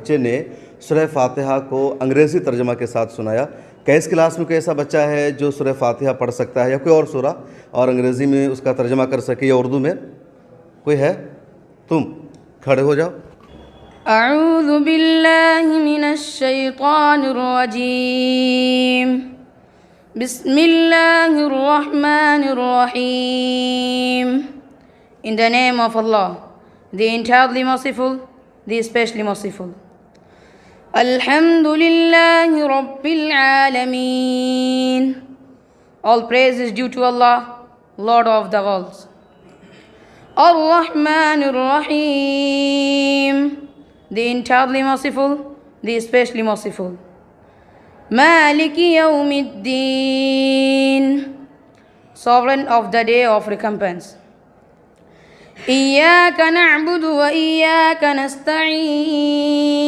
बच्चे ने सूरह फातिहा को अंग्रेज़ी तर्जमा के साथ सुनाया। क्या इस क्लास में कोई ऐसा बच्चा है जो सूरह फातिहा पढ़ सकता है या कोई और सूरा और अंग्रेज़ी में उसका तर्जमा कर सके या उर्दू में? कोई है? तुम खड़े हो जाओ। अऊज़ु बिल्लाहि मिनश शैतानिर रजीम। बिस्मिल्लाहिर रहमानिर रहीम। In the name of Allah, the entirely merciful, the especially merciful. Alhamdulillahi Rabbil Alameen. All praise is due to Allah, Lord of the worlds. Ar-Rahmanir Rahim, the entirely merciful, the especially merciful. Maliki Yawmiddin, sovereign of the day of recompense. إياك نعبد وإياك نستعين